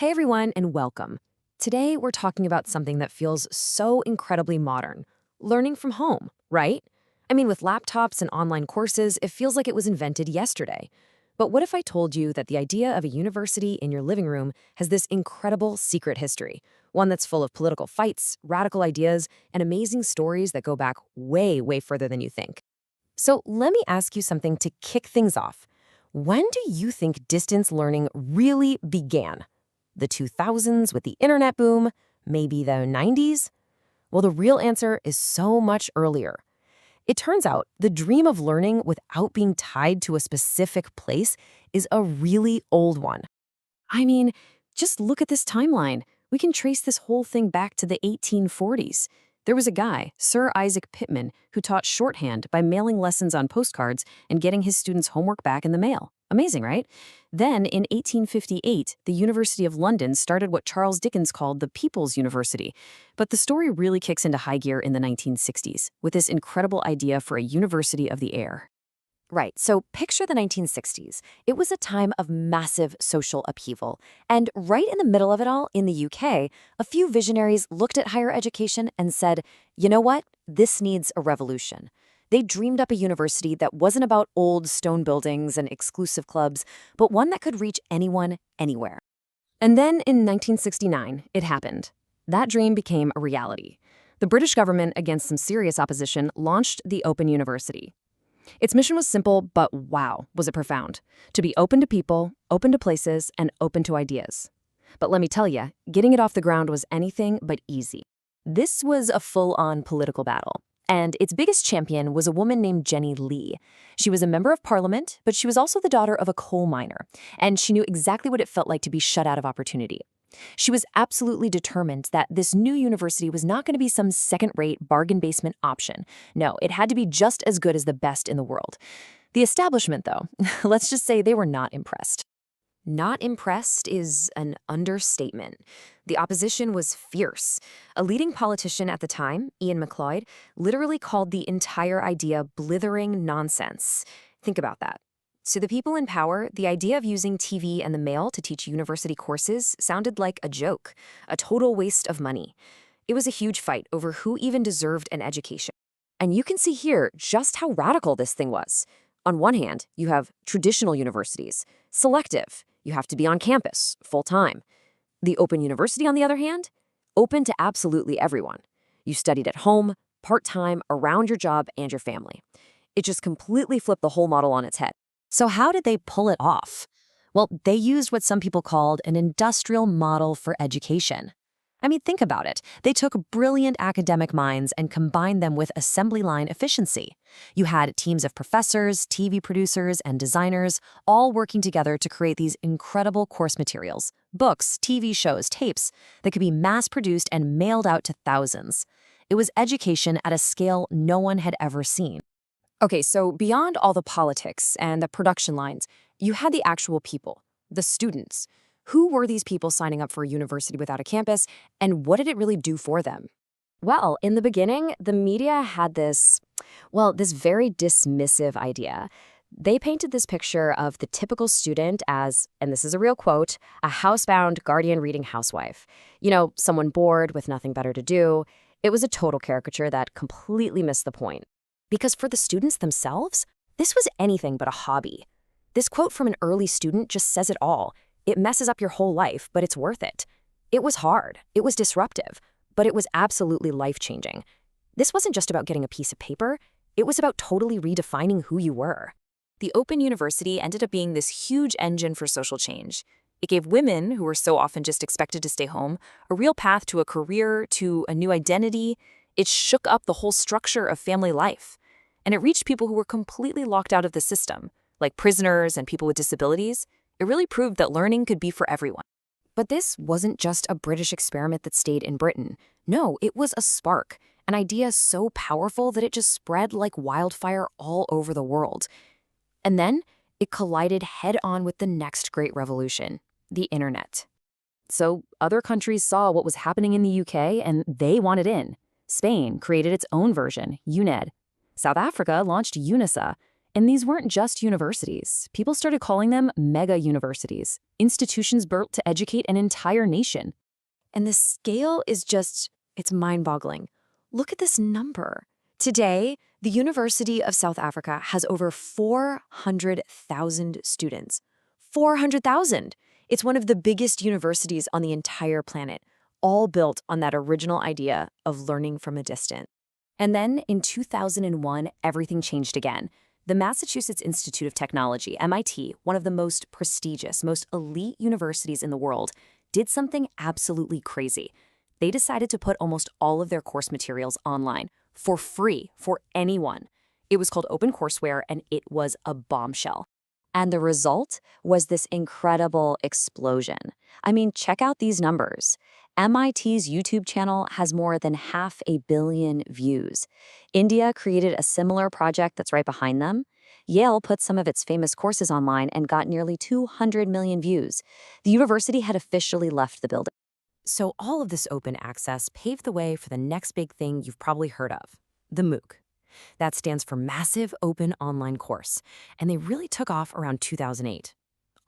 Hey everyone, and welcome. Today we're talking about something that feels so incredibly modern learning from home, right? I mean, with laptops and online courses, it feels like it was invented yesterday. But what if I told you that the idea of a university in your living room has this incredible secret history? One that's full of political fights, radical ideas, and amazing stories that go back way, way further than you think. So let me ask you something to kick things off. When do you think distance learning really began? The 2000s with the internet boom? Maybe the 90s? Well, the real answer is so much earlier. It turns out the dream of learning without being tied to a specific place is a really old one. I mean, just look at this timeline. We can trace this whole thing back to the 1840s. There was a guy, Sir Isaac Pitman, who taught shorthand by mailing lessons on postcards and getting his students' homework back in the mail. Amazing, right? Then, in 1858, the University of London started what Charles Dickens called the People's University. But the story really kicks into high gear in the 1960s, with this incredible idea for a University of the Air. Right, so picture the 1960s. It was a time of massive social upheaval. And right in the middle of it all, in the UK, a few visionaries looked at higher education and said, you know what? This needs a revolution. They dreamed up a university that wasn't about old stone buildings and exclusive clubs, but one that could reach anyone, anywhere. And then in 1969, it happened. That dream became a reality. The British government, against some serious opposition, launched the Open University. Its mission was simple, but wow, was it profound. To be open to people, open to places, and open to ideas. But let me tell you, getting it off the ground was anything but easy. This was a full-on political battle. And its biggest champion was a woman named Jenny Lee. She was a member of parliament, but she was also the daughter of a coal miner. And she knew exactly what it felt like to be shut out of opportunity. She was absolutely determined that this new university was not going to be some second-rate bargain basement option. No, it had to be just as good as the best in the world. The establishment, though, let's just say they were not impressed. Not impressed is an understatement. The opposition was fierce. A leading politician at the time, Ian MacLeod, literally called the entire idea blithering nonsense. Think about that. To the people in power, the idea of using TV and the mail to teach university courses sounded like a joke, a total waste of money. It was a huge fight over who even deserved an education. And you can see here just how radical this thing was. On one hand, you have traditional universities, selective. You have to be on campus, full-time. The Open University, on the other hand, open to absolutely everyone. You studied at home, part-time, around your job and your family. It just completely flipped the whole model on its head. So how did they pull it off? Well, they used what some people called an industrial model for education. I mean, think about it. They took brilliant academic minds and combined them with assembly line efficiency. You had teams of professors, TV producers, and designers all working together to create these incredible course materials, books, TV shows, tapes that could be mass-produced and mailed out to thousands. It was education at a scale no one had ever seen. Okay, so beyond all the politics and the production lines, you had the actual people, the students. Who were these people signing up for a university without a campus, and what did it really do for them? Well, in the beginning, the media had this very dismissive idea. They painted this picture of the typical student as, and this is a real quote, a housebound guardian-reading housewife. You know, someone bored with nothing better to do. It was a total caricature that completely missed the point. Because for the students themselves, this was anything but a hobby. This quote from an early student just says it all. It messes up your whole life, but it's worth it. It was hard, it was disruptive, but it was absolutely life-changing. This wasn't just about getting a piece of paper, it was about totally redefining who you were. The Open University ended up being this huge engine for social change. It gave women, who were so often just expected to stay home, a real path to a career, to a new identity. It shook up the whole structure of family life. And it reached people who were completely locked out of the system, like prisoners and people with disabilities. It really proved that learning could be for everyone. But this wasn't just a British experiment that stayed in Britain. No, it was a spark, an idea so powerful that it just spread like wildfire all over the world. And then it collided head-on with the next great revolution, the internet. So other countries saw what was happening in the UK and they wanted in. Spain created its own version, UNED. South Africa launched UNISA. And these weren't just universities. People started calling them mega universities, institutions built to educate an entire nation. And the scale is it's mind-boggling. Look at this number. Today, the University of South Africa has over 400,000 students. 400,000! It's one of the biggest universities on the entire planet, all built on that original idea of learning from a distance. And then in 2001, everything changed again. The Massachusetts Institute of Technology, MIT, one of the most prestigious, most elite universities in the world, did something absolutely crazy. They decided to put almost all of their course materials online for free for anyone. It was called OpenCourseWare, and it was a bombshell. And the result was this incredible explosion. I mean, check out these numbers. MIT's YouTube channel has more than 500 million views. India created a similar project that's right behind them. Yale put some of its famous courses online and got nearly 200 million views. The university had officially left the building. So all of this open access paved the way for the next big thing you've probably heard of, the MOOC. That stands for Massive Open Online Course, and they really took off around 2008.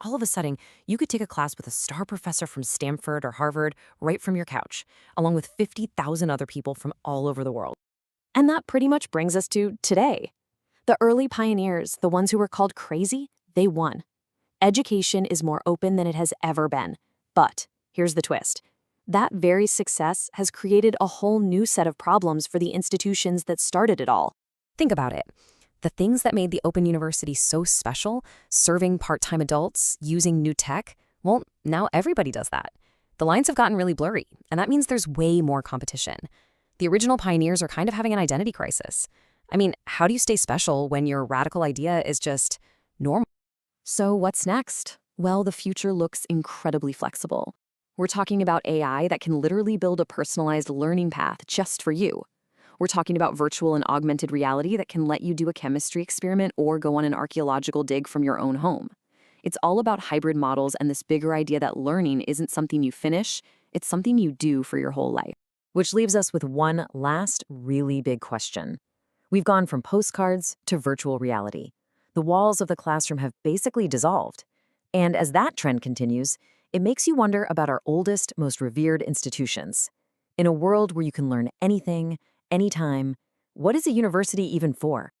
All of a sudden, you could take a class with a star professor from Stanford or Harvard right from your couch, along with 50,000 other people from all over the world. And that pretty much brings us to today. The early pioneers, the ones who were called crazy, they won. Education is more open than it has ever been. But here's the twist. That very success has created a whole new set of problems for the institutions that started it all. Think about it. The things that made the Open University so special, serving part-time adults, using new tech, well, now everybody does that. The lines have gotten really blurry, and that means there's way more competition. The original pioneers are kind of having an identity crisis. I mean, how do you stay special when your radical idea is just normal? So what's next? Well, the future looks incredibly flexible. We're talking about AI that can literally build a personalized learning path just for you. We're talking about virtual and augmented reality that can let you do a chemistry experiment or go on an archaeological dig from your own home. It's all about hybrid models and this bigger idea that learning isn't something you finish, it's something you do for your whole life. Which leaves us with one last really big question. We've gone from postcards to virtual reality. The walls of the classroom have basically dissolved. And as that trend continues, it makes you wonder about our oldest, most revered institutions. In a world where you can learn anything, anytime, what is a university even for?